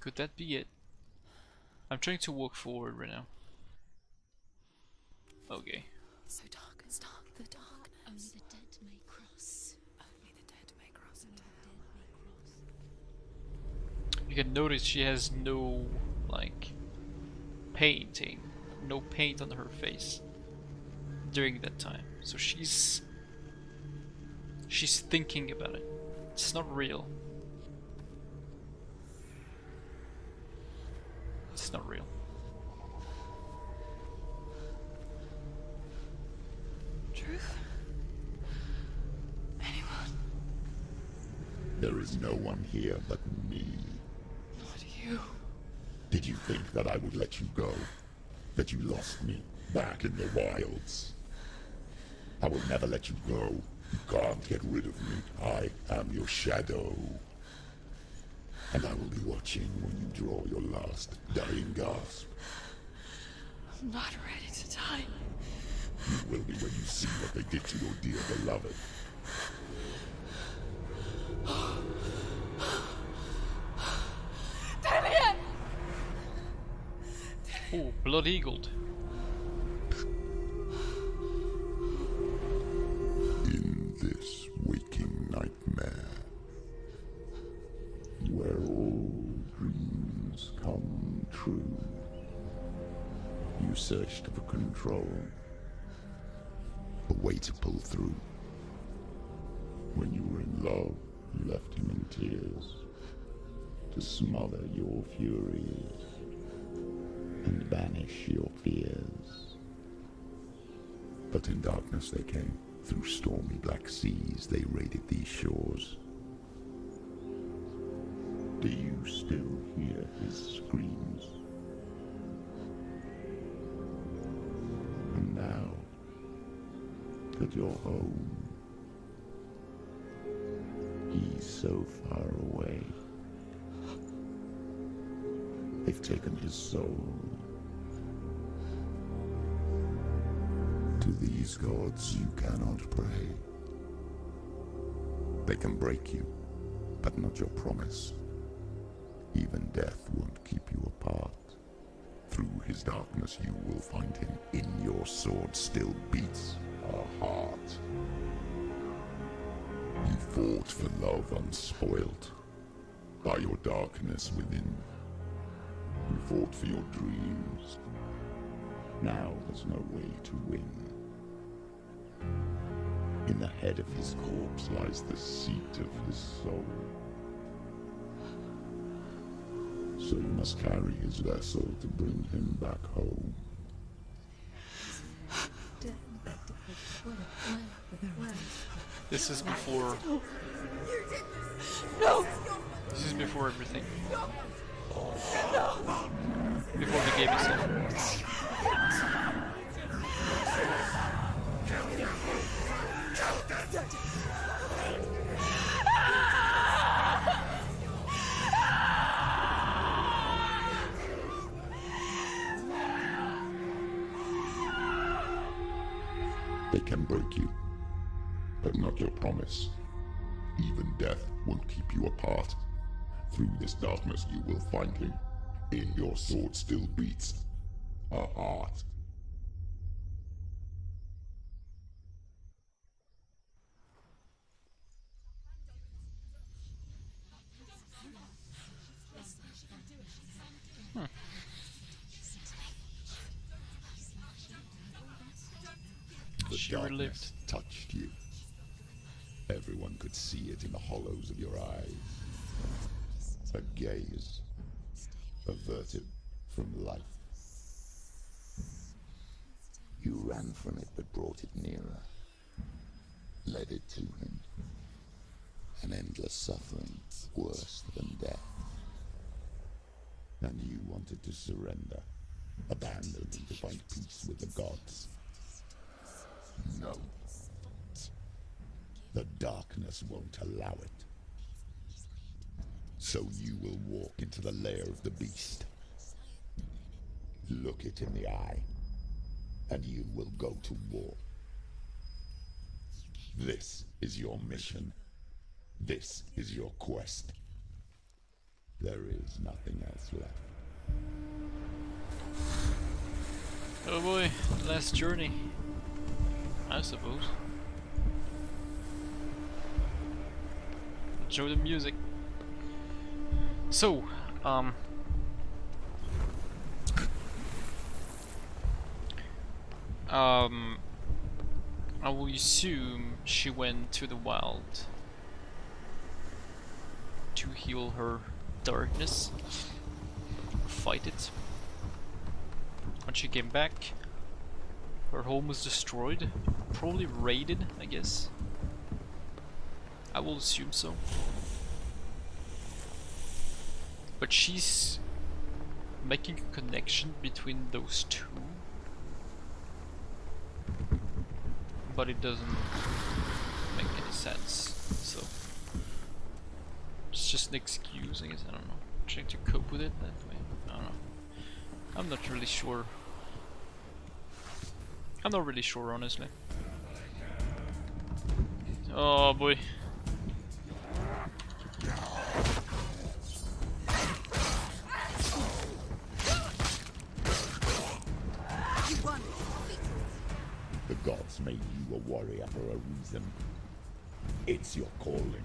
Could that be it? I'm trying to walk forward right now. Okay. So dark, it's dark, the darkness. Only the dead may cross. Only the dead may cross into hell. You can notice she has no, like, painting. No paint on her face during that time. So she's thinking about it. It's not real. It's not real. Truth? Anyone? There is no one here but me. Not you. Did you think that I would let you go? That you lost me back in the wilds? I will never let you go. You can't get rid of me. I am your shadow. And I will be watching when you draw your last dying gasp. I'm not ready to die. You will be when you see what they did to your dear beloved. Damien! Oh, blood-eagled. In this waking nightmare, where all dreams come true, you searched for control, a way to pull through. When you were in love, you left him in tears, to smother your furies and banish your fears. But in darkness they came. Through stormy black seas they raided these shores. Do you still hear his screams? And now that you're home, he's so far away. They've taken his soul. To these gods you cannot pray. They can break you, but not your promise. Even death won't keep you apart. Through his darkness you will find him. In your sword still beats a heart. You fought for love unspoilt by your darkness within. You fought for your dreams. Now there's no way to win. In the head of his corpse lies the seat of his soul. So you must carry his vessel to bring him back home. This is before. No! This is before everything. Before the game itself. They can break you, but not your promise. Even death won't keep you apart. Through this darkness you will find him. In your sword still beats a heart. The She darkness relived. touched you. Everyone could see it in the hollows of your eyes. A gaze averted from life. You ran from it but brought it nearer. Led it to him. An endless suffering, worse than death. And you wanted to surrender, abandon and to find peace with the gods. No. The darkness won't allow it. So you will walk into the lair of the beast. Look it in the eye, and you will go to war. This is your mission. This is your quest. There is nothing else left. Oh boy, last journey. I suppose. Enjoy the music. So, I will assume she went to the wild to heal her darkness, fight it. When she came back, her home was destroyed, probably raided, I guess. I will assume so. But she's making a connection between those two. But it doesn't make any sense, so it's just an excuse, I guess. I don't know. Trying to cope with it that way. I don't know. I'm not really sure. I'm not really sure, honestly. Oh boy. The gods made you a warrior for a reason. It's your calling.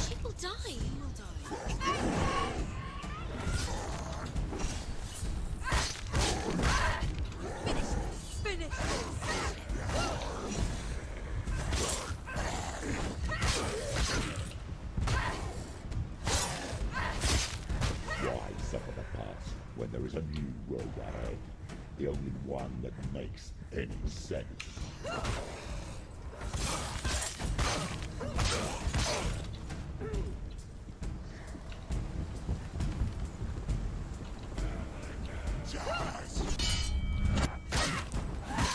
She will die. Finish. Why suffer the past when there is a new road ahead? The only one that makes any sense.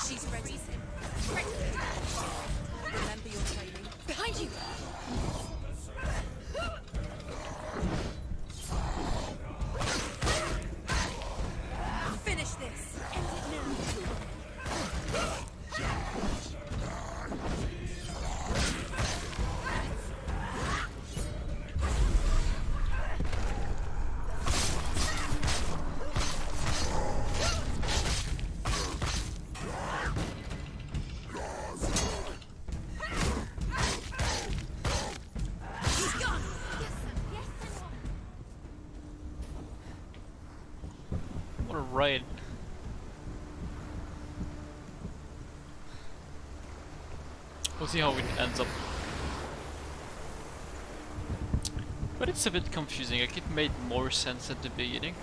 She's ready. Remember your training. Behind you. Finish this. End it now. He's gone. Yes, Senua. What a ride. We'll see how it ends up. But it's a bit confusing. Like, it made more sense at the beginning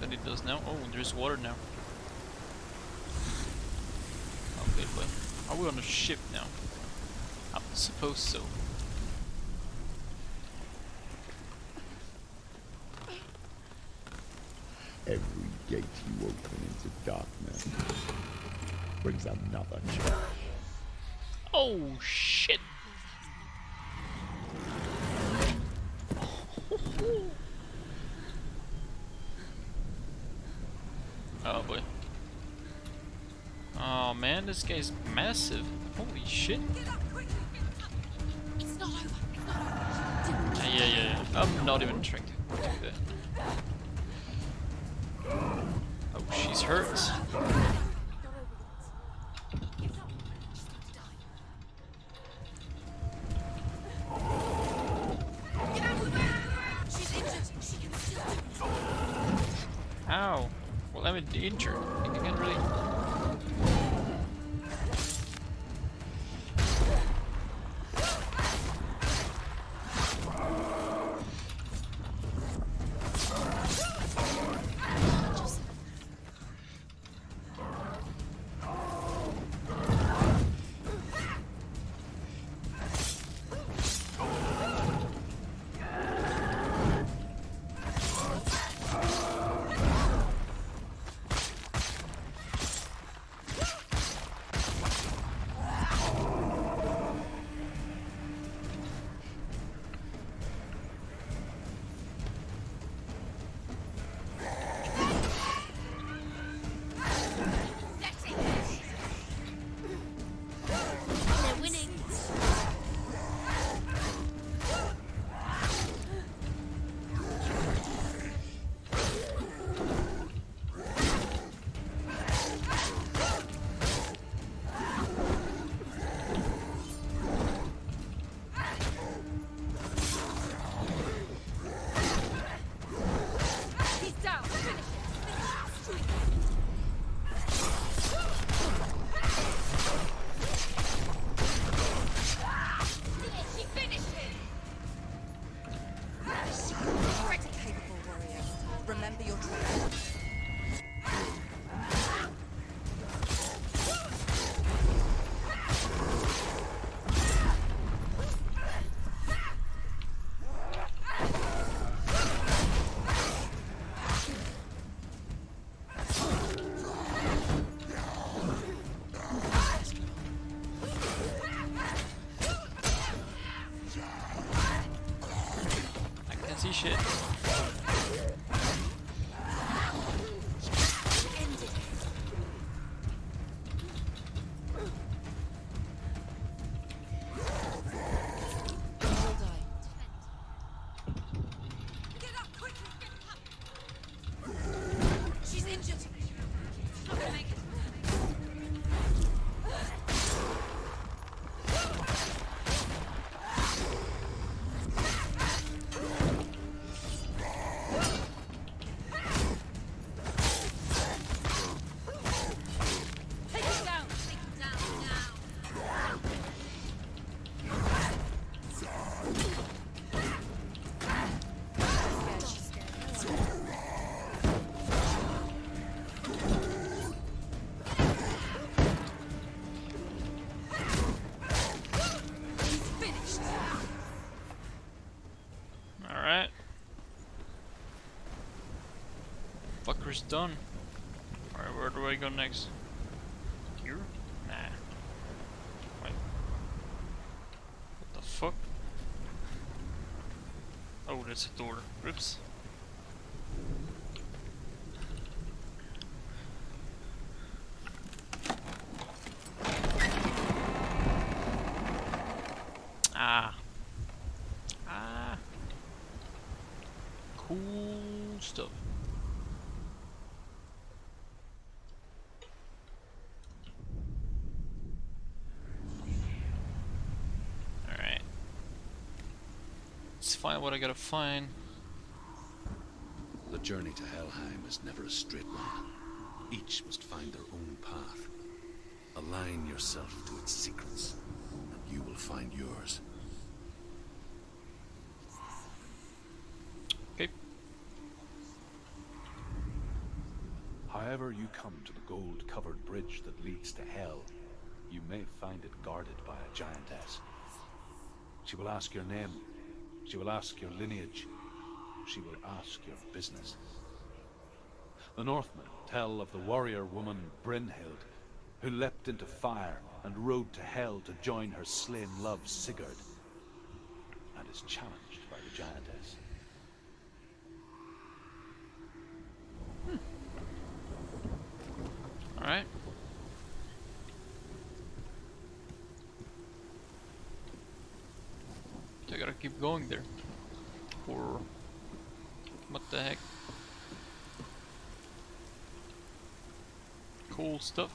than it does now. Oh, there's water now. Okay, but are we on a ship now? I suppose so. Every gate you open into darkness brings another change. Oh shit! Oh boy. Oh man, this guy's massive. Holy shit. It's not over. It's not over. Yeah. I'm not even trying to do that. Oh, she's hurt. She's injured. She can still do it. Ow. Well, I'm injured. I can't really. shit. She's injured. Not gonna make it. Take him down. Take him down now. She's scared. He's finished. Alright. Fucker's done. Alright, where do I go next? Here? Nah. Wait. What the fuck? Oh, that's a door. Oops. Ah. Ah. Cool stuff. Alright. Let's find what I gotta find. The journey to Helheim is never a straight one. Each must find their own path. Align yourself to its secrets, and you will find yours. Okay. However you come to the gold-covered bridge that leads to Hell, you may find it guarded by a giantess. She will ask your name. She will ask your lineage. She will ask your business. The Northmen tell of the warrior woman Brynhild, who leapt into fire and rode to Hell to join her slain love Sigurd, and is challenged by the giantess. Alright. So I gotta keep going there. Or what the heck? Cool stuff.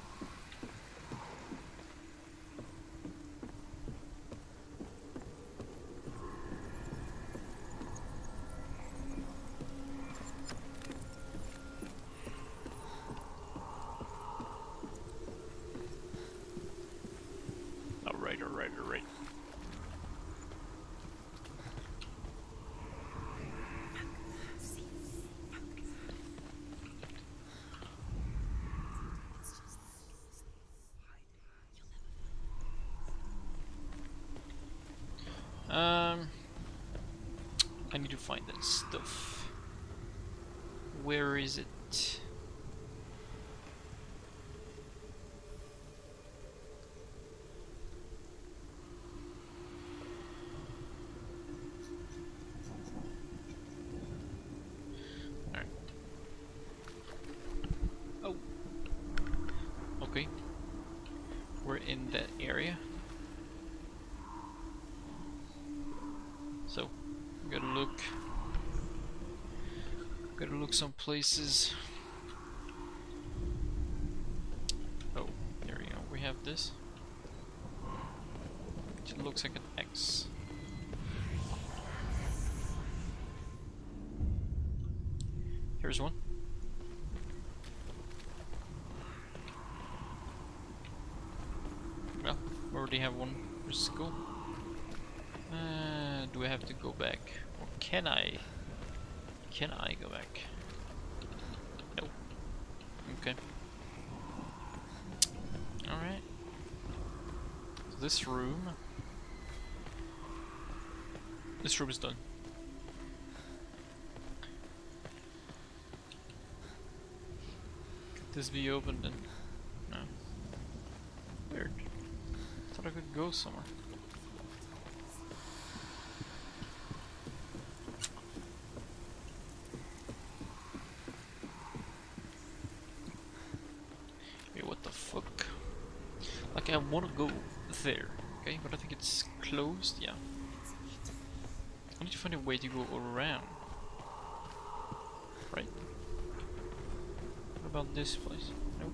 Alright. I need to find that stuff. Where is it? Alright. Oh. Okay. We're in that area. So, gotta look some places. Oh, there we go. We have this. It looks like an X. Here's one. Well, we already have one. Let's go. Do I have to go back? Or can I? Can I go back? No. Okay. Alright. So this room. This room is done. Could this be opened then? No. Weird. Thought I could go somewhere. Like, I want to go there, okay? But I think it's closed, yeah. I need to find a way to go around. Right? What about this place? Nope.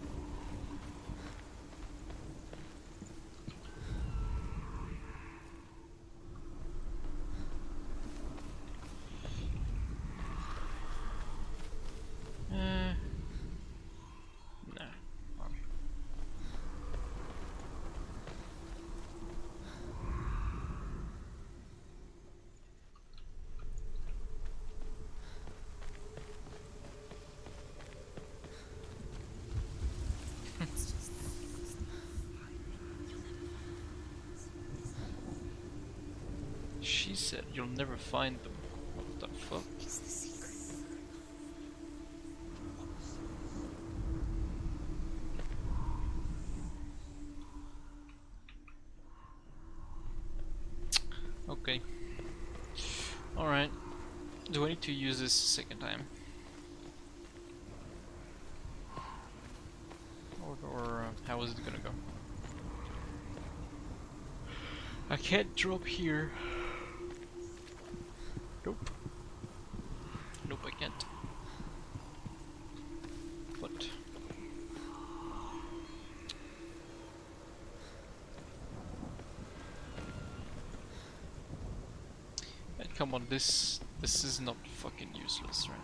Nah. Okay. She said you'll never find them. What the fuck? Is the secret. Okay. Alright. Do I need to use this second time? Or how is it gonna go? I can't drop here. Nope. Nope, I can't. But come on, this is not fucking useless, right?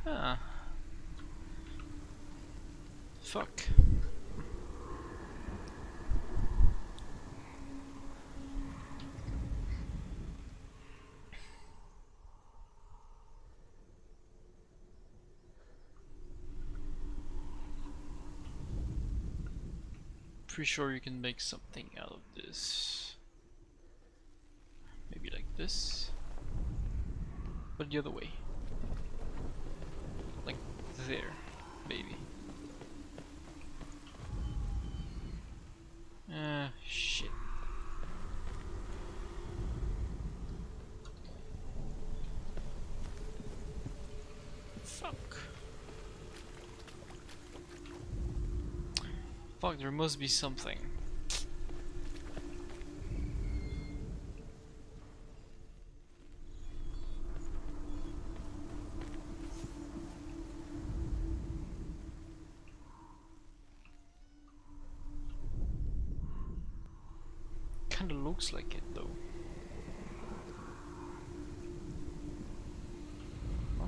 Ah. Fuck. Pretty sure you can make something out of this. Maybe like this. But the other way. Like there, maybe. Shit. Fuck. Fuck, there must be something. Kinda looks like it though. Huh?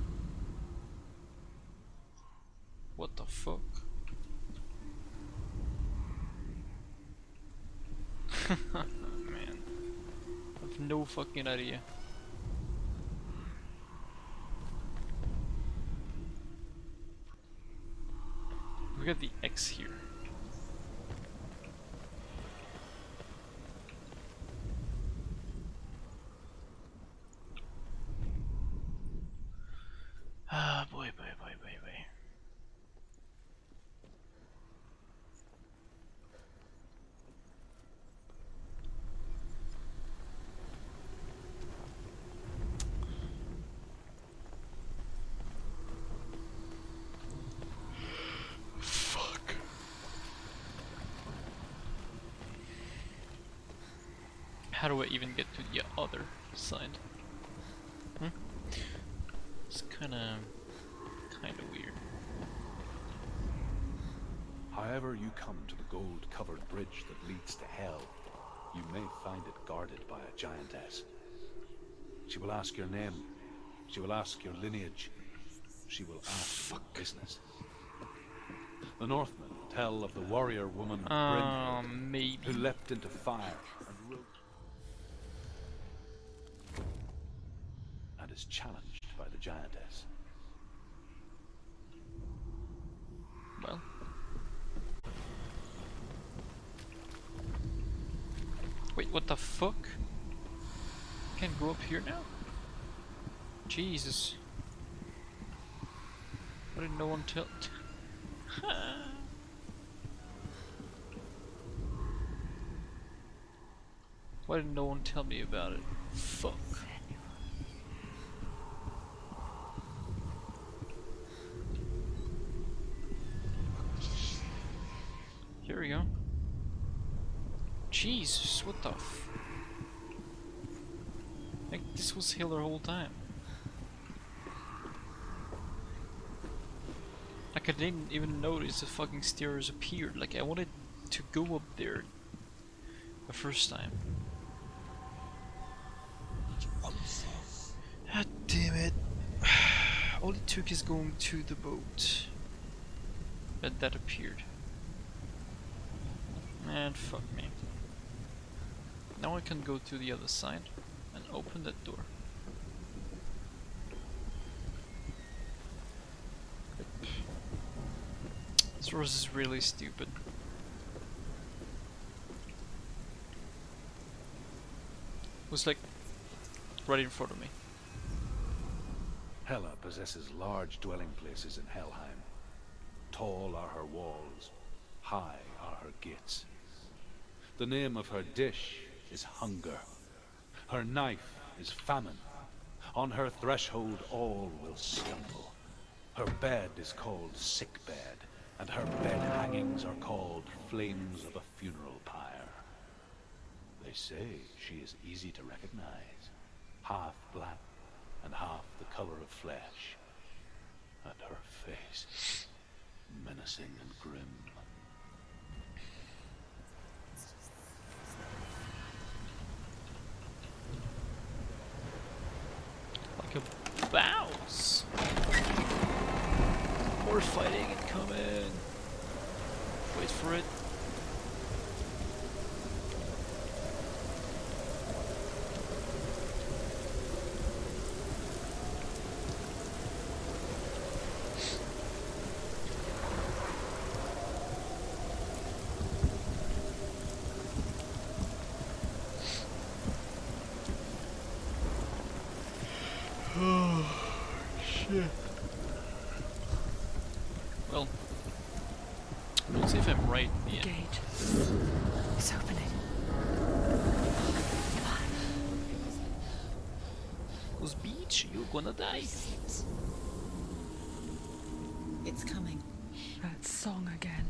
What the fuck? Man, I have no fucking idea. Look at the X here. Ah, boy. Fuck. How do I even get to the other side? It's kinda weird. However you come to the gold-covered bridge that leads to Hell, you may find it guarded by a giantess. She will ask your name. She will ask your lineage. She will ask your business. The Northmen tell of the warrior woman Brynhild, Maybe. who leapt into fire and rose, and is challenged by the giantess. Well. Wait, what the fuck? Can't go up here now? Jesus. Why did no one tell? Why did no one tell me about it? Fuck. Here we go. Jesus, what the f... Like, this was hill the whole time. Like, I didn't even notice the fucking stairs appeared. Like, I wanted to go up there the first time. God damn it. All it took is going to the boat. And that appeared. And fuck me. Now I can go to the other side and open that door. This rose is really stupid. It was like right in front of me. Hela possesses large dwelling places in Helheim. Tall are her walls, high are her gates. The name of her dish is hunger. Her knife is famine. On her threshold all will stumble. Her bed is called sick bed, and her bed hangings are called flames of a funeral pyre. They say she is easy to recognize, half black and half the color of flesh, and her face menacing and grim. Like a bounce. More fighting incoming. Wait for it. Shit. Well, let's see if I'm right in the end. Gate. It's opening. Cause beach, you're gonna die. It's coming. That song again.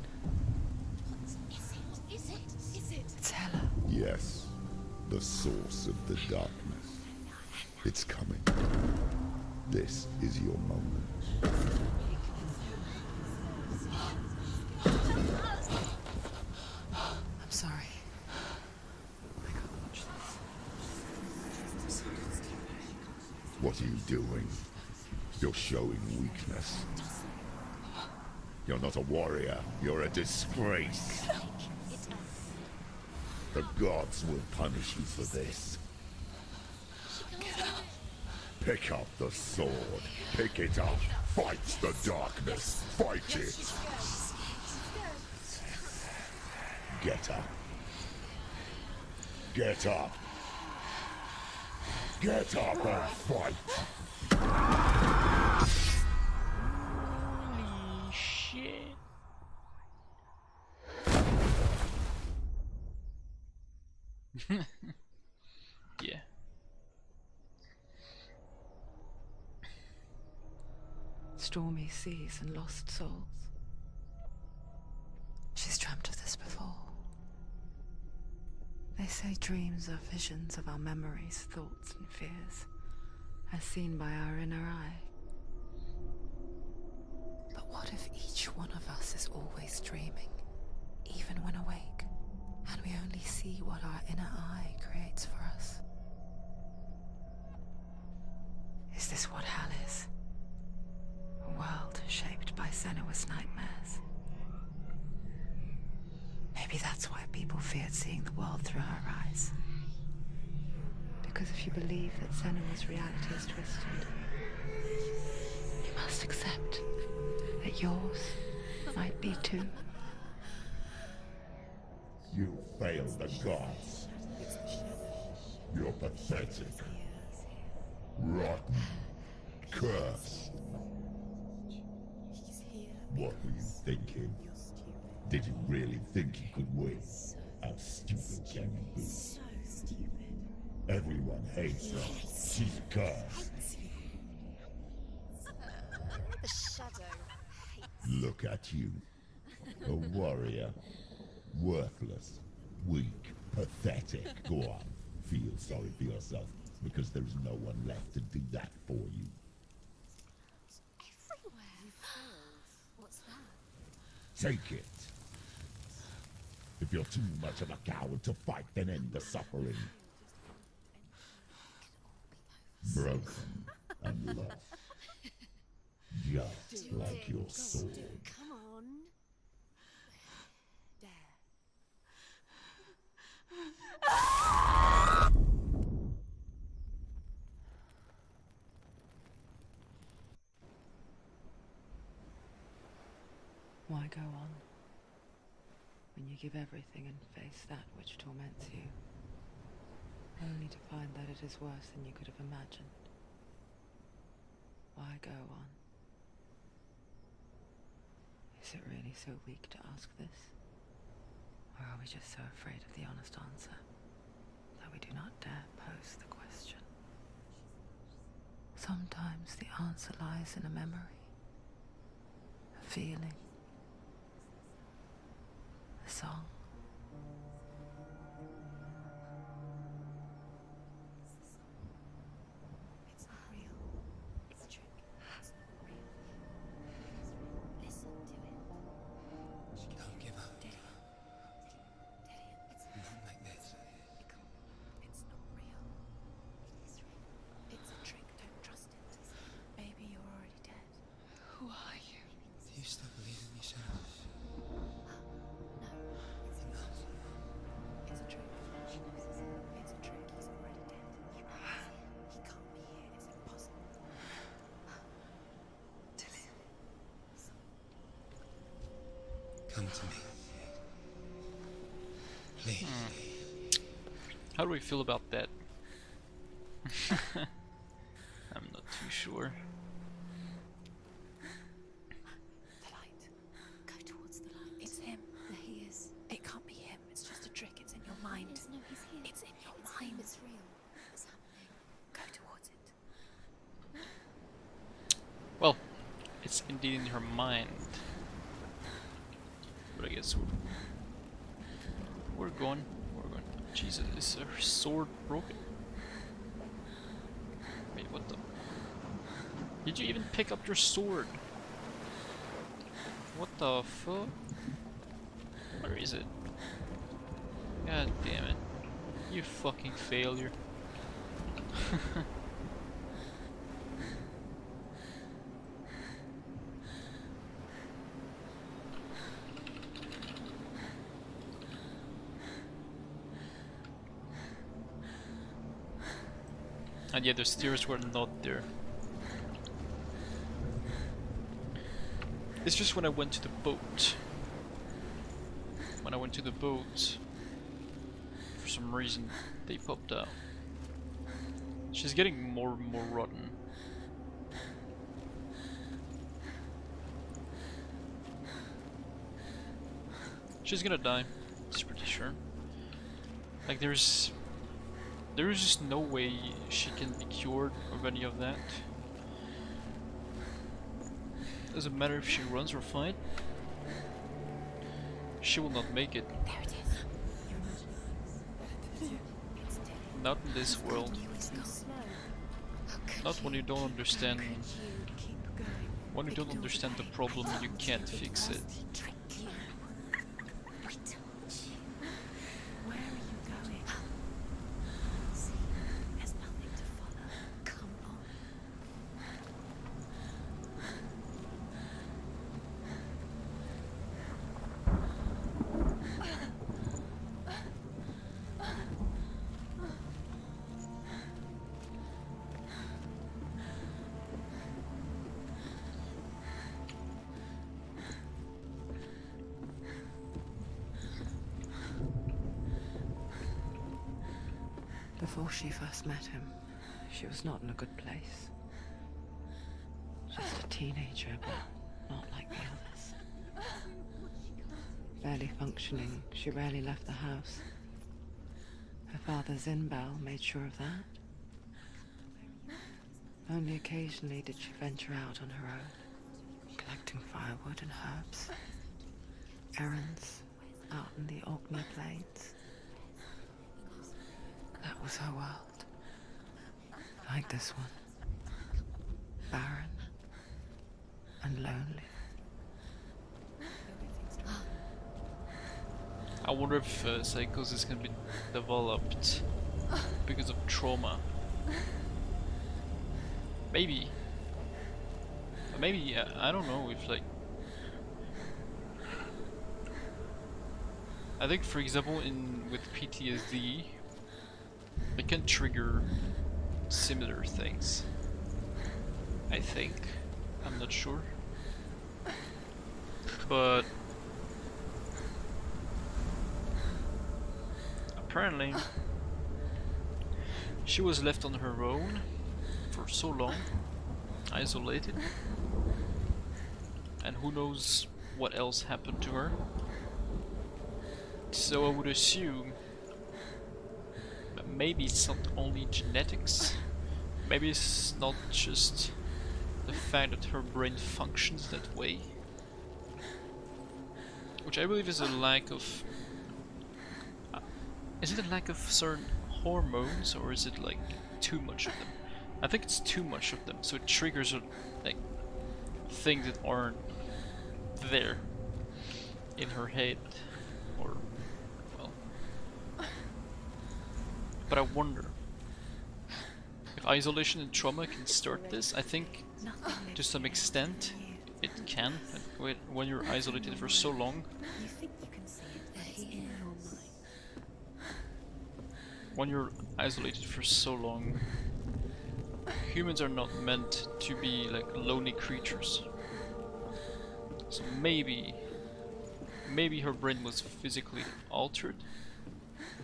Is it? It's Hela. Yes, the source of the darkness. It's coming. This is your moment. I'm sorry. I can't watch this. What are you doing? You're showing weakness. You're not a warrior. You're a disgrace. The gods will punish you for this. Pick up the sword. Pick it up. Fight the darkness. Fight it. Get up. Get up. Get up and fight. Holy shit. Yeah. Stormy seas and lost souls. She's dreamt of this before. They say dreams are visions of our memories, thoughts and fears, as seen by our inner eye. But what if each one of us is always dreaming, even when awake, and we only see what our inner eye creates for us? Is this what hell is? A world shaped by Senua's nightmares. Maybe that's why people feared seeing the world through her eyes. Because if you believe that Senua's reality is twisted, you must accept that yours might be too. You failed the gods. You're pathetic. Rotten. Cursed. What were you thinking? Did you really think you could win? How stupid can you be? So stupid. Everyone hates her. She's cursed. The shadow hates. Look at you. A warrior. Worthless. Weak. Pathetic. Go on. Feel sorry for yourself, because there's no one left to do that for you. Everywhere. You failed. What's that? Take it. If you're too much of a coward to fight, then end the suffering. Broken and lost. Just like your sword. Come on. There. Why go on when you give everything and face that which torments you, only to find that it is worse than you could have imagined? Why go on? Is it really so weak to ask this? Or are we just so afraid of the honest answer that we do not dare pose the question? Sometimes the answer lies in a memory, a feeling, a song. It's not real. It's a trick. It's not real. Listen to it. Don't give up. Daddy. Daddy, it's Not like this. It's not real. It is real. It's a trick. Don't trust it. Baby, you're already dead. Who are you? Do you still believe in me, Shadows? No, it's enough. It's a trick. She knows this. It's a trick. He's already dead. You know he's here. He can't be here. It's impossible. Come to me. Please. How do we feel about that? I'm not too sure. The light. Go towards the light. It's him. There he is. It can't be him. It's just a trick. It's in your mind. No, he's here. It's in your mind. It's real. It's happening. Go towards it. Well, it's indeed in her mind. But I guess we're going. Jesus, is her sword broken? Wait, what the? Did you even pick up your sword? What the fuck? Where is it? God damn it. You fucking failure. And yeah, the stairs were not there. It's just when I went to the boat. When I went to the boat, for some reason, they popped out. She's getting more and more rotten. She's gonna die, it's pretty sure. Like there's just no way she can be cured of any of that. Doesn't matter if she runs or fights. She will not make it. There it is. It's dead. Not in this world. It's not slow. Not when you don't understand. You keep going. When you don't understand the problem, you can't fix it. Trick you. We told you. Where are you going? See, there's nothing to follow. Come on. Before she first met him, she was not in a good place. Just a teenager, but not like the others. Barely functioning, she rarely left the house. Her father Zinbel made sure of that. Only occasionally did she venture out on her own, collecting firewood and herbs. Errands out in the Orkney Plains. That was her world. Like this one. Barren and lonely. I wonder if psychosis can be developed because of trauma. Maybe. Maybe, I don't know if like... I think for example with PTSD, it can trigger similar things. I think. I'm not sure. But apparently she was left on her own for so long, isolated, and who knows what else happened to her. So I would assume that maybe it's not only genetics, maybe it's not just the fact that her brain functions that way, which I believe is a lack of... is it a lack of certain hormones, or is it like too much of them? I think it's too much of them, so it triggers like things that aren't there in her head, or well. But I wonder if isolation and trauma can start this. I think to some extent it can. Like, when you're isolated for so long, You think you can see it? It's in your mind. when you're isolated for so long, humans are not meant to be like lonely creatures. So maybe her brain was physically altered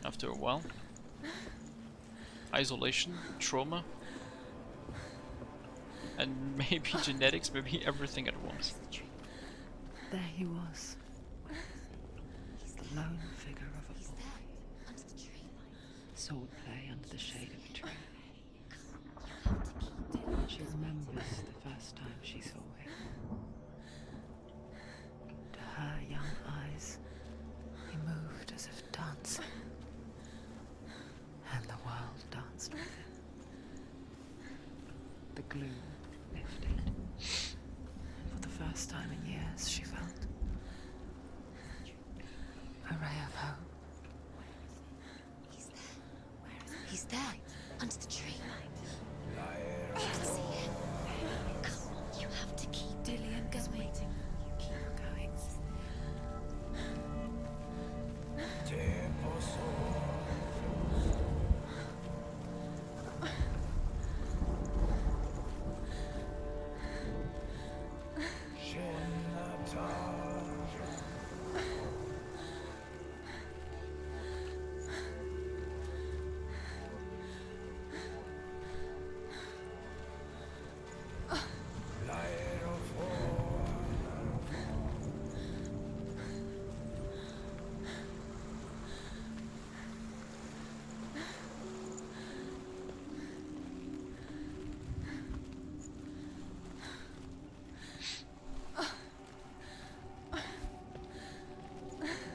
after a while. Isolation, trauma, and maybe genetics, maybe everything at once. There he was. The lone figure of a boy. Sword play under the shade of a tree. She remembers the first time she saw him. To her young eyes, he moved as if dancing. And the world danced with him. The gloom lifted. And for the first time in years, she felt a ray of hope. He's there, under the tree. I can see him. Come on, you have to keep Dillian goes waiting. You keep going.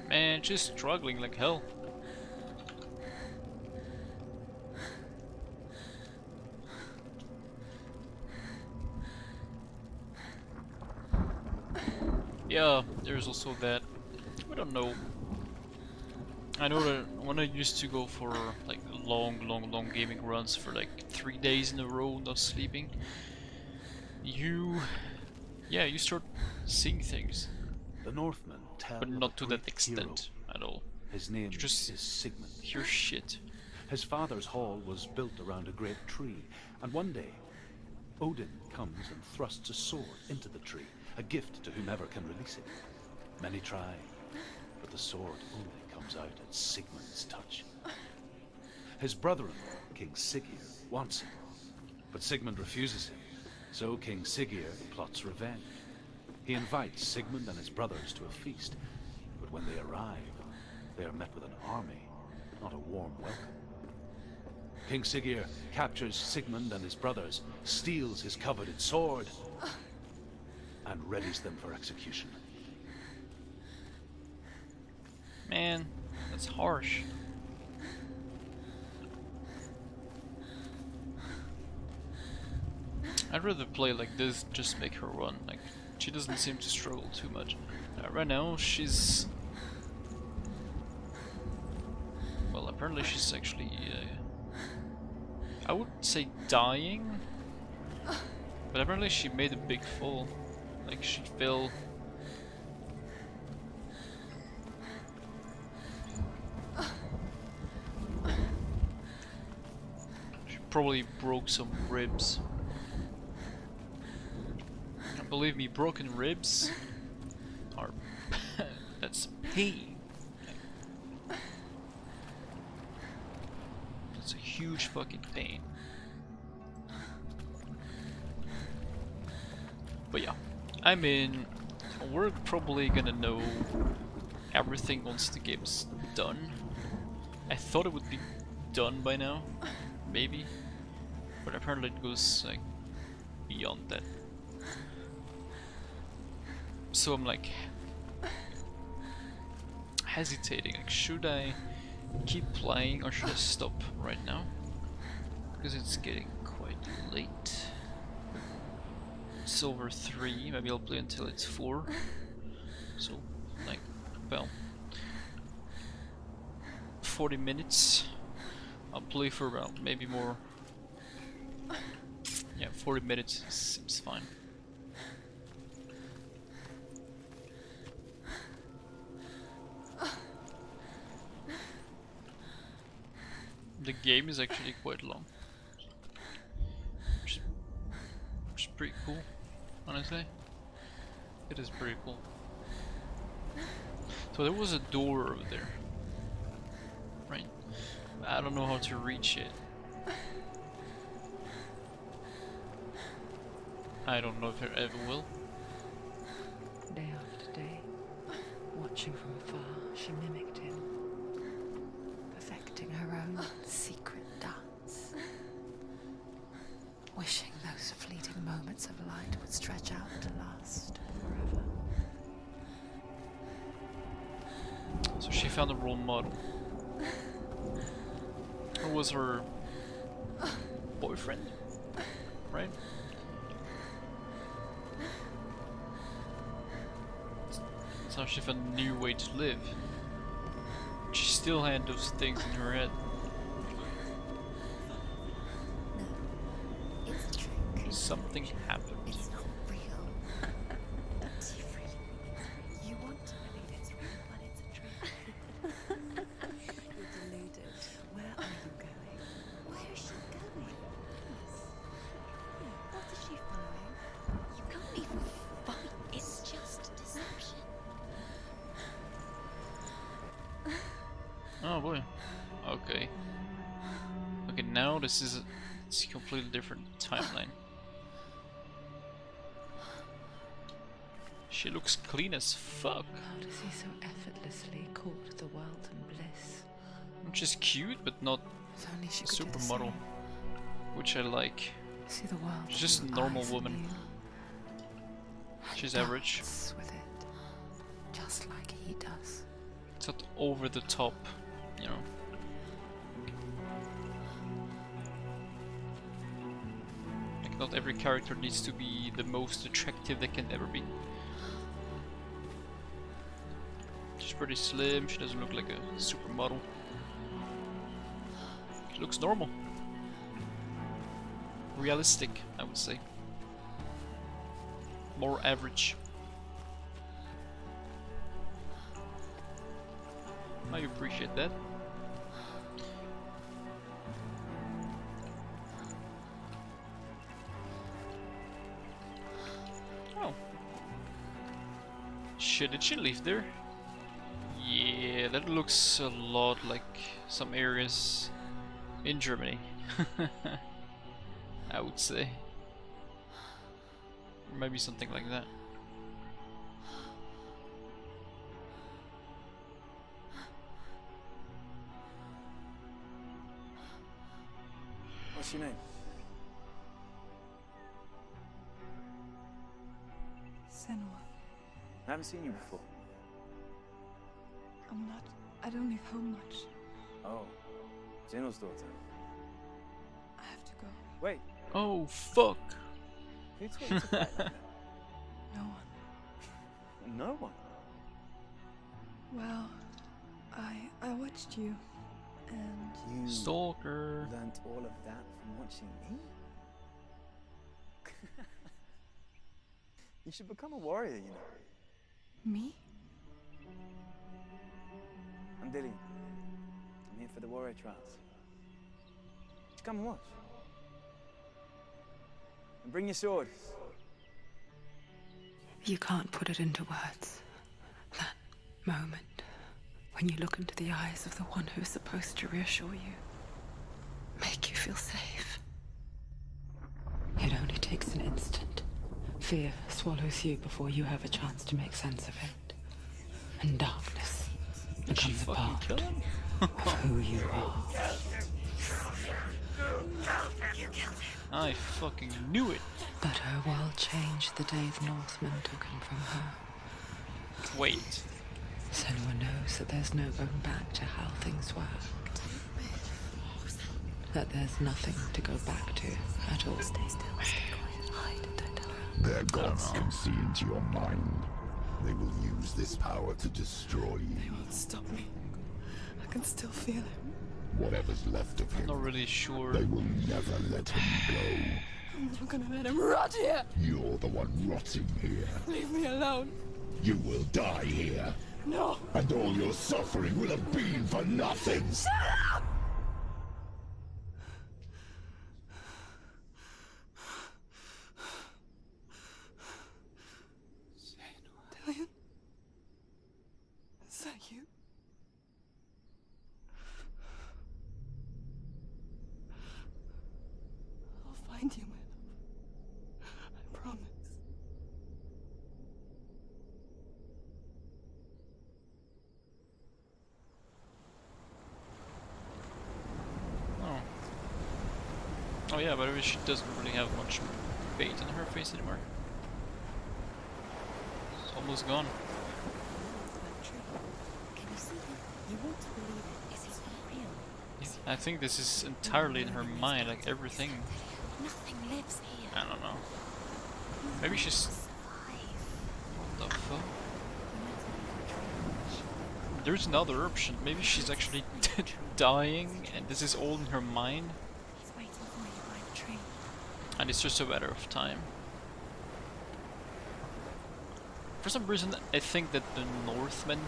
Man, she's struggling like hell. Yeah, there's also that. I don't know. I know that when I used to go for like long gaming runs for like 3 days in a row, not sleeping, you start seeing things, The Northmen tell but of not a to that great extent at all. hero. His name You just is Sigmund. hear shit. His father's hall was built around a great tree, and one day, Odin comes and thrusts a sword into the tree, a gift to whomever can release it. Many try, but the sword only comes out at Sigmund's touch. His brother-in-law, King Siggeir, wants him, but Sigmund refuses him, so King Siggeir plots revenge. He invites Sigmund and his brothers to a feast, but when they arrive, they are met with an army, not a warm welcome. King Siggeir captures Sigmund and his brothers, steals his coveted sword, and readies them for execution. Man, that's harsh. I'd rather play like this, just make her run. Like, she doesn't seem to struggle too much. Right now, she's... Well, apparently she's actually... I would say dying, but apparently she made a big fall. Like, she fell... She probably broke some ribs. And believe me, broken ribs are... that's pain. It's a huge fucking pain. But yeah, I mean, we're probably gonna know everything once the game's done. I thought it would be done by now, maybe, but apparently it goes like beyond that. So I'm like hesitating, like should I keep playing or should I stop right now? Because it's getting quite late. It's over 3, maybe I'll play until it's 4. So, like, well, 40 minutes. I'll play for about maybe more. Yeah, 40 minutes seems fine. The game is actually quite long, which is pretty cool, honestly. It is pretty cool. So there was a door over there, right? I don't know how to reach it. I don't know if I ever will. Day after day, watching from afar, she mimicked him, perfecting her own secret dance, wishing those fleeting moments of light would stretch out to last forever. So she found a role model. Or was her boyfriend, right? So she found a new way to live. She still had those things in her head. No, it's a trick. Something happened. It's not real. It's free. You want to believe it's real, but it's a trick. You're deluded. Where are you going? Where is she going? What is she following? You can't even fight. It's just deception. Oh boy. Okay. Okay, now this is it's a completely different timeline. She looks clean as fuck. How does he so effortlessly court the world and bliss? She's cute, but not If only she a could do the supermodel, same. which I like. See the world. She's just through a normal eyes woman. anew. She's And average. dance with it, just like he does. It's not over the top, you know. Like, not every character needs to be the most attractive they can ever be. She's pretty slim, she doesn't look like a supermodel. She looks normal. Realistic, I would say. More average. I appreciate that. Oh. Shit, did she live there? Yeah, that looks a lot like some areas in Germany. I would say. Or maybe something like that. What's your name? Senua. I haven't seen you before. I don't leave home much. Oh, Zenua's daughter. I have to go. Wait, Oh fuck! who taught you to fight like that? No one. No one. Well, I watched you, and You Stalker. learnt all of that from watching me? You should become a warrior, you know. me? I'm Dilly. I'm here for the warrior trials. Just come and watch. And bring your sword. You can't put it into words. That moment when you look into the eyes of the one who's supposed to reassure you, make you feel safe. It only takes an instant. Fear swallows you before you have a chance to make sense of it. And darkness Did she becomes a fucking part kill him? of who you are. I fucking knew it. But her world changed the day the Northmen took him from her. Wait. Senua knows that there's no going back to how things worked. That there's nothing to go back to at all. Stay still, stay quiet, hide, don't tell her. Their gods can see into your mind. They will use this power to destroy you. They won't stop me. I can still feel him. Whatever's left of him, Not really sure. they will never let him go. I'm not gonna let him rot here. You're the one rotting here. Leave me alone. You will die here. No. And all your suffering will have been for nothing. Shut up! Dillion? Is that you? I'll find you, my love. I promise. Oh. Oh yeah, but she doesn't really have much bait in her face anymore. It's almost gone. Can you see him? You want to believe it. Is he not real? Is he I think this is entirely in her mind, like everything. Nothing lives here. I don't know. Maybe she's... What the fuck? There's another option. Maybe she's actually dying and this is all in her mind. He's waiting for you by the tree. And it's just a matter of time. For some reason, I think that the Northmen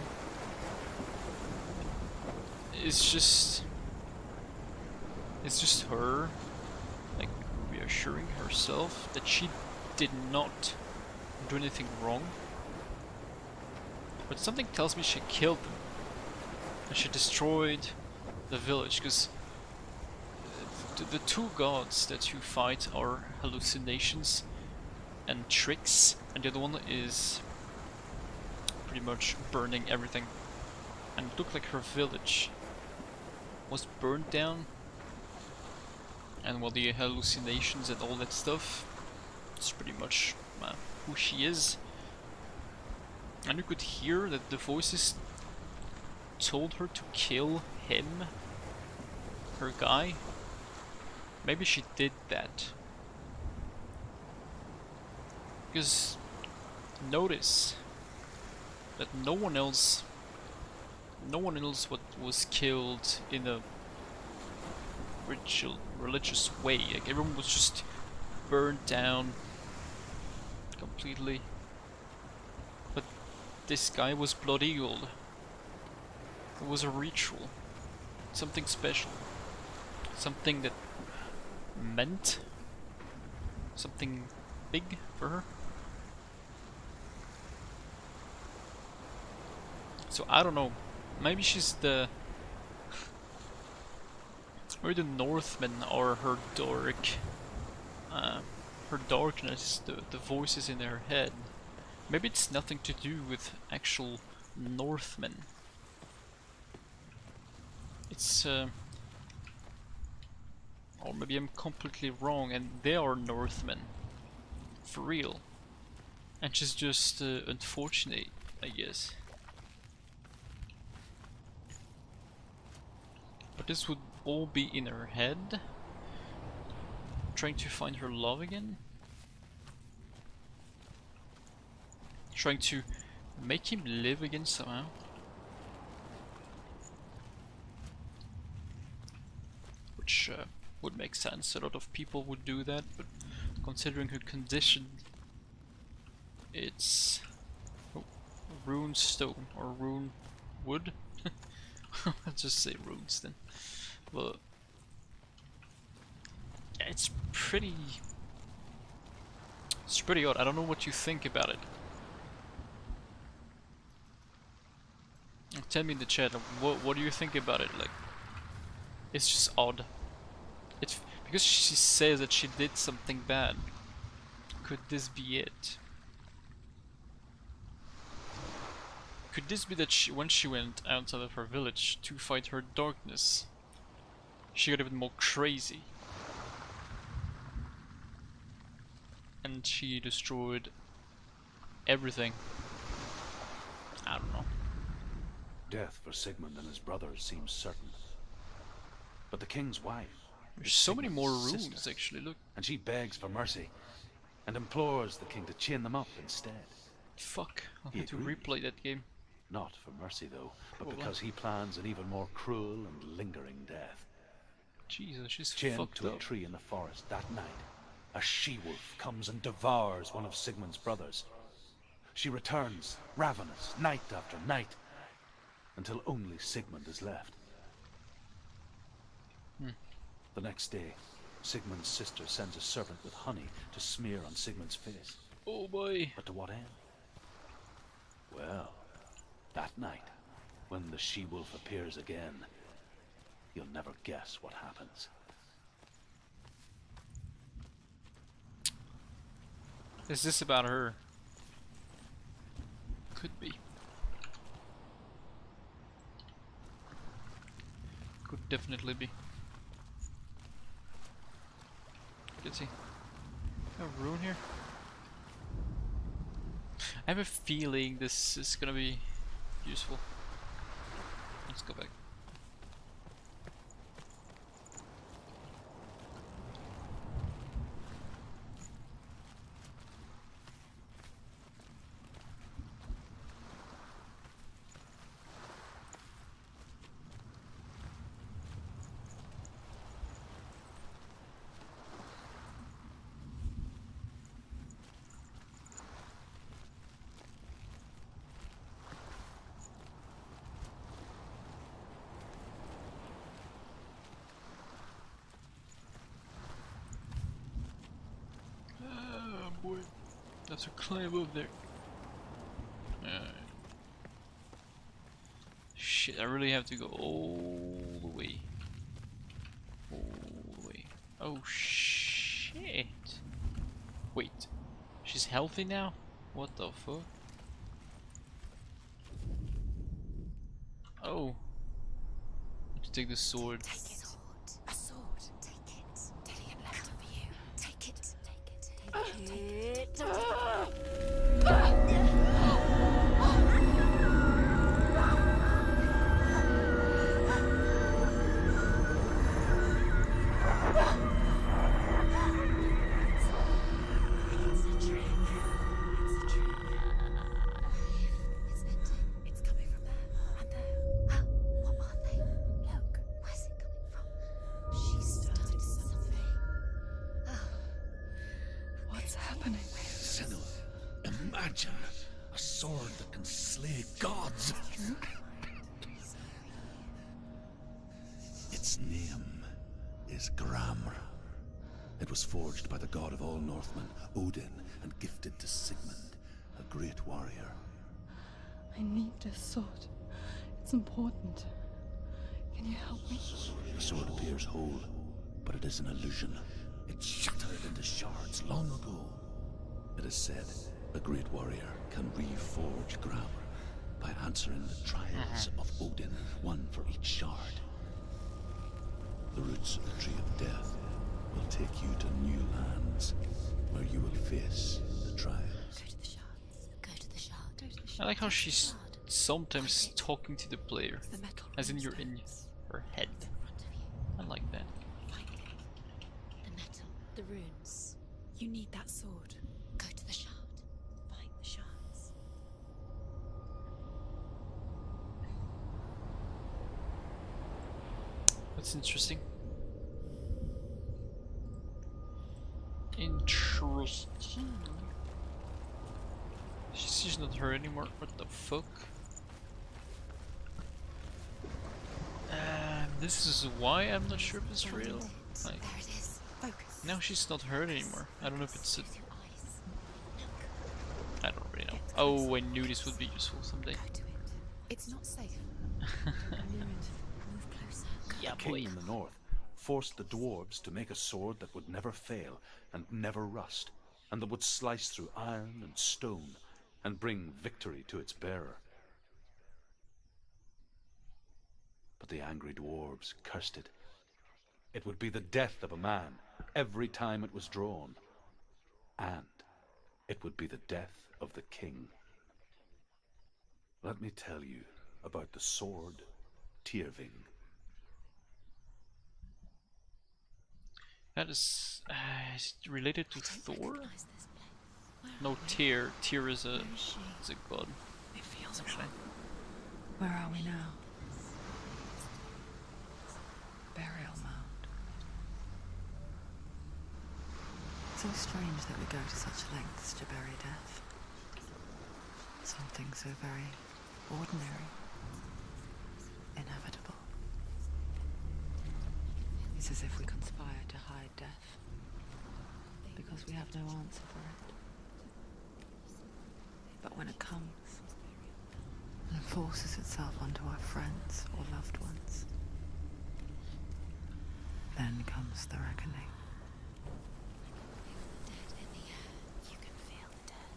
is just... It's just her, like, reassuring herself that she did not do anything wrong. But something tells me she killed them. And she destroyed the village, because the two gods that you fight are hallucinations and tricks, and the other one is pretty much burning everything. And it looked like her village was burned down, and well, the hallucinations and all that stuff, it's pretty much who she is. And you could hear that the voices told her to kill him, her guy. Maybe she did that. Because notice that no one else was killed in a religious way. Like everyone was just burned down completely. But this guy was blood-eagled. It was a ritual. Something special. Something that meant something big for her. So I don't know. Maybe she's the Or the Northmen are her her darkness, the voices in her head. Maybe it's nothing to do with actual Northmen. It's or maybe I'm completely wrong and they are Northmen. For real. And she's just unfortunate, I guess. But this would all be in her head? Trying to find her love again? Trying to make him live again somehow? Which would make sense, a lot of people would do that, but considering her condition, it's rune stone or rune wood. I'll just say runes then. But yeah, it's pretty odd. I don't know what you think about it. Tell me in the chat, what do you think about it? Like, it's just odd. It's because she says that she did something bad. Could this be it? Could this be that when she went outside of her village to fight her darkness, she got even more crazy? And she destroyed everything. I don't know. Death for Sigmund and his brothers seems certain. But the king's wife... There's so many more Sigmund's runes, sister, actually, look. and she begs for mercy, and implores the king to chain them up instead. Fuck, I'll He have to agrees. replay that game. Not for mercy, though, but Probably. because he plans an even more cruel and lingering death. Jesus, she's Chained fucked to a up. tree in the forest that night, a she-wolf comes and devours one of Sigmund's brothers. She returns, ravenous, night after night, until only Sigmund is left. The next day, Sigmund's sister sends a servant with honey to smear on Sigmund's face. Oh boy. But to what end? Well, that night, when the she-wolf appears again, you'll never guess what happens. Is this about her? Could be. Could definitely be. Let's see. A rune here? I have a feeling this is gonna be useful. Let's go back. Oh boy, that's a climb up there. Shit, I really have to go all the way. All the way. Oh shit. Wait, she's healthy now? What the fuck? Oh. I have to take the sword. Take it. A sword. Take it. Dillion left it for you. Take it. Take it. Take it. It's a trick. It's a trick. It's ending. It's coming from there. And there. Oh, what are they? Look. Where's it coming from? She started something. Oh. What's happening? Senua, imagine a sword that can slay gods. Its name is Gramr. It was forged by the god of all Northmen, Odin, and gifted to Sigmund, a great warrior. I need this sword. It's important. Can you help me? The sword appears whole, but it is an illusion. It shattered into shards long ago. It is said a great warrior can reforge grammar by answering the trials of Odin, one for each shard. The roots of the Tree of Death will take you to new lands where you will face the trials. Go to the shards. Go to the shard. Go to the shard. I like how Go to the she's shard. sometimes Find it. talking to the player, The metal as in runes you're in stones. her head. In front of you. I like that. Find it. The metal. The runes. You need that sword. Go to the shard. Find the shards. That's interesting. Interesting. She's not her anymore. What the fuck? This is why I'm not sure if it's real. Like, There it is. Focus. now she's not her anymore. I don't know if it's a... With your eyes. I don't really know. Oh, I knew this would be useful someday. Go to it. It's not safe. Near it. Move closer. Yeah, The king boy. in the north forced the dwarves to make a sword that would never fail and never rust, and that would slice through iron and stone and bring victory to its bearer. But the angry dwarves cursed it. It would be the death of a man every time it was drawn, and it would be the death of the king. Let me tell you about the sword Tyrving. That is it related to Thor? Recognize this place. No, Tyr. Tyr is a Where is she? god. It feels Actually. wrong. Where are we now? Burial mound. So strange that we go to such lengths to bury death. Something so very ordinary, inevitable. It's as if we conspire to hide death because we have no answer for it. But when it comes and forces itself onto our friends or loved ones, then comes the reckoning. Dead in the air. You can feel the dead.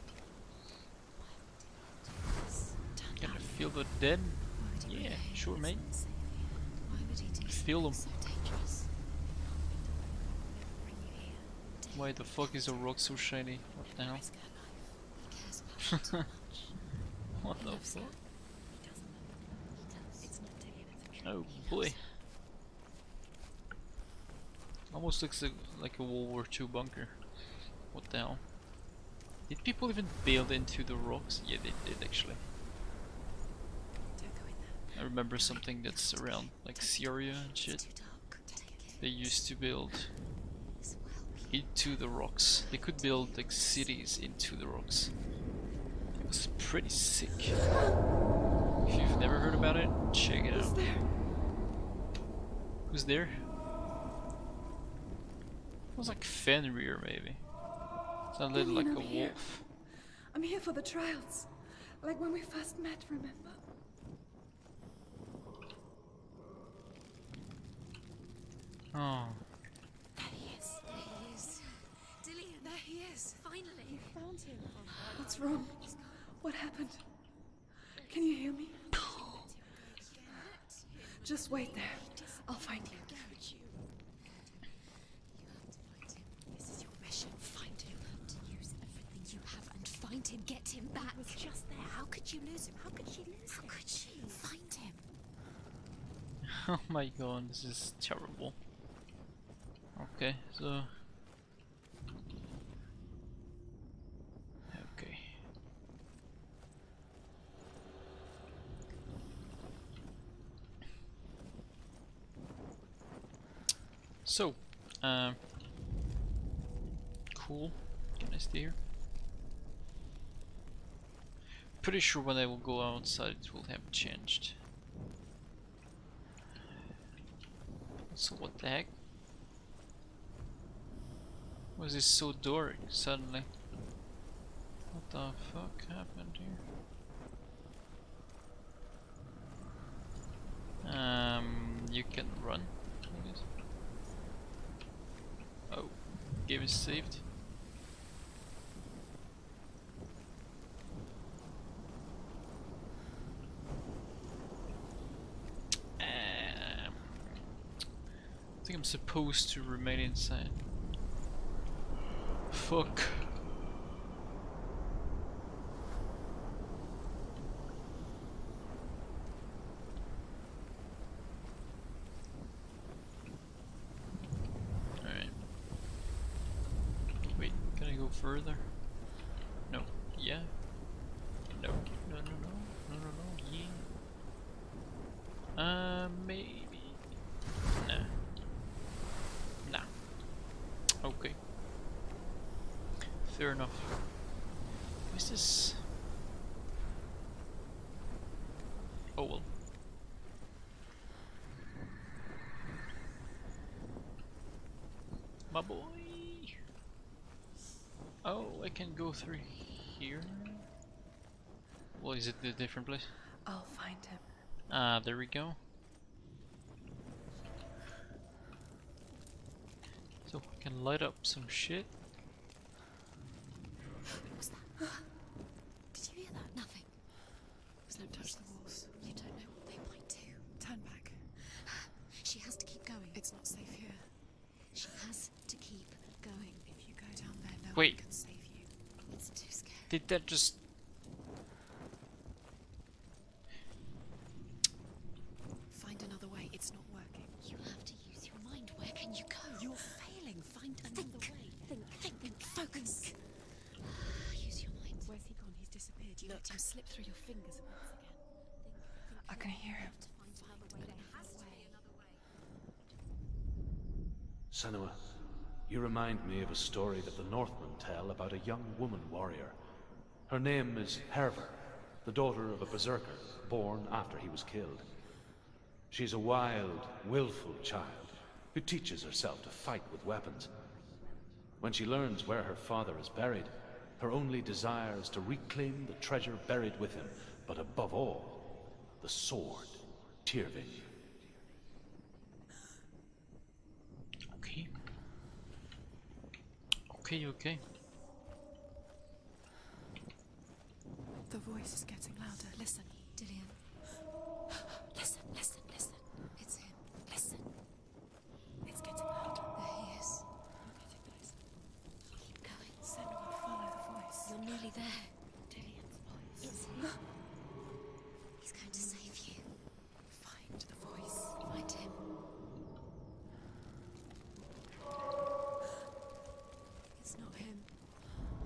Why would he do this? Turn Can I back. feel the dead? Why would he Yeah, behave sure, this mate. unsafe here? Why would he do Feel them. something so dangerous? Bring you here. Dead. Why the fuck is a rock so shiny? What the hell? Risk her life. He cares about you too much. What the Loves her. fuck? He doesn't. He does. It's not Dillian, it's the truth. Oh He boy. loves her. Almost looks like a World War II bunker. What the hell? Did people even build into the rocks? Yeah, they did actually. Don't go in there. I remember something that's around like Syria and It's shit. too dark. Take it. They used to build This will help you. into the rocks. They could build like cities into the rocks. It was pretty sick. If you've never heard about it, check it out. Who's there? It was like Fenrir maybe. Sounded like a wolf. I'm here for the trials. Like when we first met, remember? Oh. There he is. There he is. Dillian. There he is. Finally. Found him. What's wrong? What happened? Can you hear me? Just wait there. I'll find you. You have to find him. This is your mission. Find him. You have to use everything you have and find him. Get him back. He was just there. How could you lose him? How could she lose him? How could she? Find him. Oh my god, this is terrible. Okay, so... Okay. So, cool. Can I stay here? Pretty sure when I will go outside it will have changed. So what the heck? Was this so dark suddenly? What the fuck happened here? You can run, I guess. Oh, game is saved. I think I'm supposed to remain inside. Fuck. Alright. Wait, can I go further? No. Yeah. No. No, no, no. No, no, no. Yeah. Maybe. Nah. Nah. Okay. Fair enough. What's this? Oh well. My boy. Oh, I can go through here. Well, is it a different place? I'll find him. Ah, there we go. So I can light up some shit. What was that? Did you hear that? Nothing. Don't touch the walls. You don't know what they might do. Turn back. She has to keep going. It's not safe here. She has to keep going. If you go down there, no Wait. one can save you. It's too scary. Did that just... Find another way. It's not working. You have to use your mind. Where can you go? You're failing. Find another way. Think. Focus. Use your mind. Where's he gone? He's disappeared. You let him slip through your fingers once again. I can hear him. Senua, you remind me of a story that the Northmen tell about a young woman warrior. Her name is Herver, the daughter of a berserker born after he was killed. She's a wild, willful child who teaches herself to fight with weapons. When she learns where her father is buried, her only desire is to reclaim the treasure buried with him, but above all, the sword, Tyrving. Okay. Okay. The voice is getting louder. Listen. Dillian. Listen. It's him. Listen. It's getting louder. There he is. You're getting closer. Keep going. Senua, follow the voice. You're nearly there. Dillian's voice. It's him. He's going to save you. Find the voice. Find him. It's not him.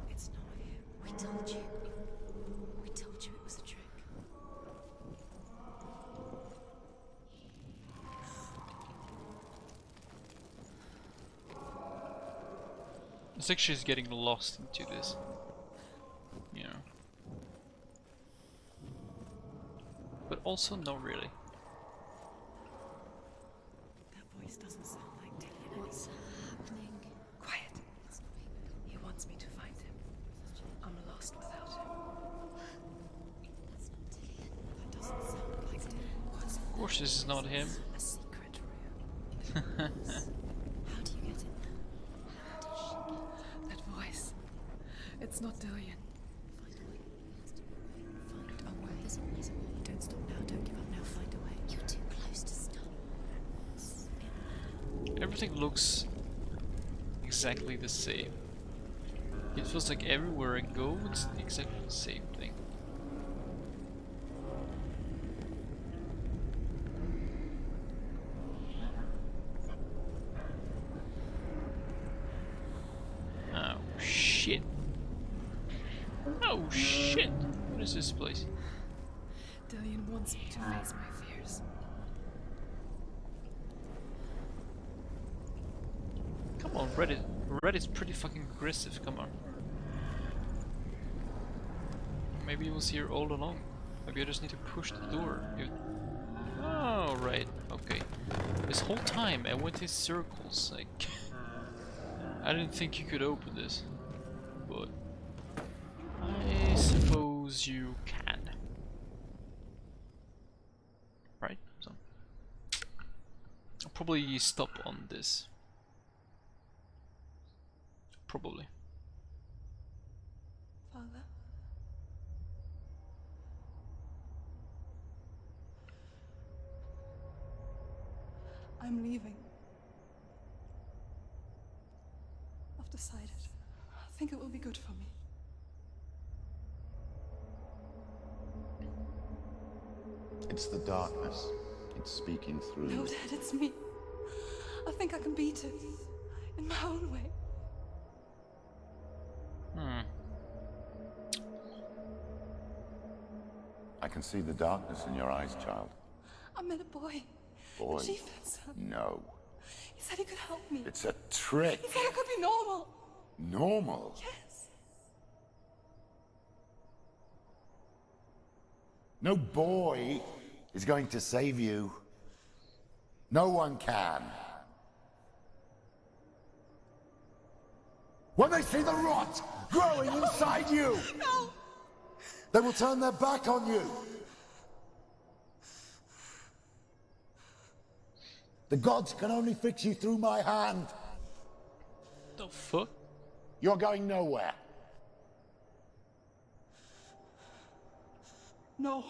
It's not him. We told you. We told you it was a trick. It's like she's getting lost into this. You know. But also not really. That voice doesn't sound like Dillian. What's happening? Quiet. It's not him. He wants me to find him. I'm lost without him. That's not Dillian. That doesn't sound like Dillian. What's Of course this is not him. a secret room? How do you get in there? How does she get That voice. It's not Dillian. Find a way. There's always a way. Don't stop now. Don't give up now. Find a way. You're too close to stop. Everything looks exactly the same. It feels like everywhere I go, it's exactly the same thing. Oh shit. Oh shit. What is this place? Dillian wants me to face my fears. Come on, Reddit. Reddit's pretty fucking aggressive, come on. Maybe he was here all along. Maybe I just need to push the door. Oh, right, okay. This whole time I went in circles, like... I didn't think you could open this. But... I suppose you can. Right? So... probably stop on this. Probably. Father? I'm leaving. I've decided. I think it will be good for me. It's the darkness. It's speaking through No, you. Dad, it's me. I think I can beat it. In my own way. I can see the darkness in your eyes, child. I met a boy. Boy. The chieftain's son. No. He said he could help me. It's a trick. He said I could be normal. Normal? Yes. No boy is going to save you. No one can. When they see the rot growing inside you, No! they will turn their back on you. The gods can only fix you through my hand. The fuck? You're going nowhere. No.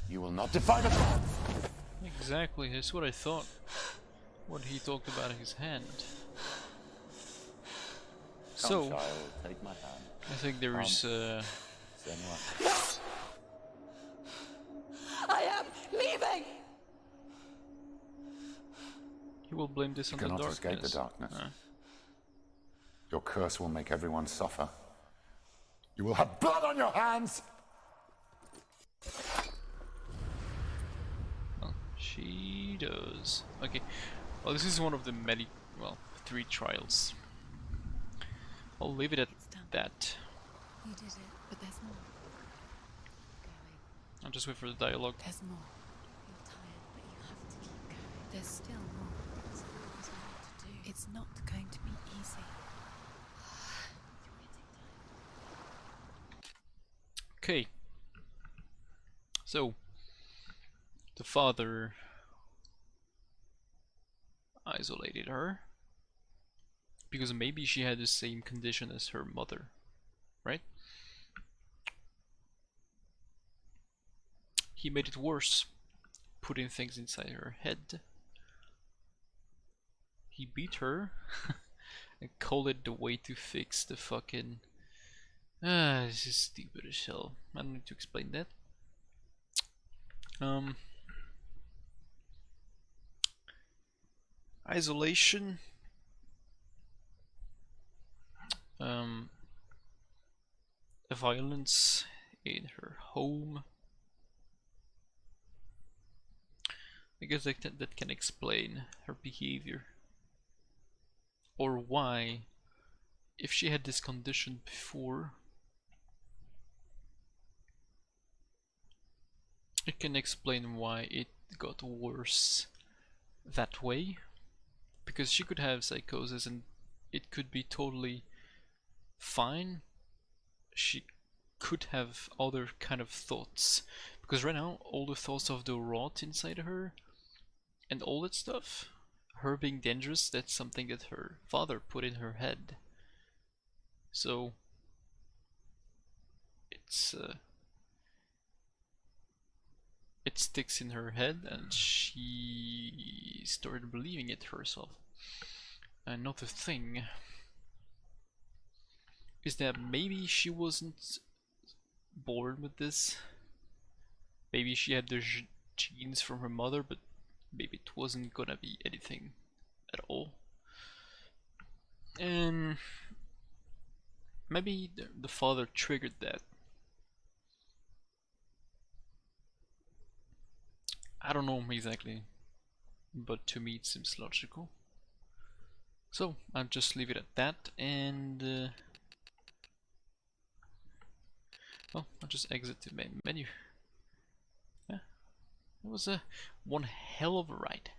You will not defy the gods. Exactly, that's what I thought. What he talked about his hand. So, Come, child, take my hand. I think there is Senua. I am leaving! he will blame this on the cannot darkness. escape the darkness. Ah. Your curse will make everyone suffer. You will have blood on your hands! Well, she does. Okay. Well, this is one of the many, well, 3 trials. I'll leave it at that. You did it, but there's more. Going. I'll just wait for the dialogue. There's more. You're tired, but you have to keep going. There's still more. There's a lot to do. It's not going to be easy. Okay. So, the father isolated her because maybe she had the same condition as her mother, right? He made it worse, putting things inside her head. He beat her and called it the way to fix the fucking... this is stupid as hell. I don't need to explain that. Isolation. Violence in her home. I guess that can explain her behavior. Or why, if she had this condition before, it can explain why it got worse that way. Because she could have psychosis and it could be totally fine. She could have other kind of thoughts. Because right now, all the thoughts of the rot inside her and all that stuff, her being dangerous, that's something that her father put in her head. So it's it sticks in her head and she started believing it herself. Another thing is that maybe she wasn't born with this. Maybe she had the genes from her mother, but maybe it wasn't gonna be anything at all. And maybe the father triggered that. I don't know exactly, but to me it seems logical. So I'll just leave it at that, and well, I'll just exit the main menu. Yeah, it was one hell of a ride.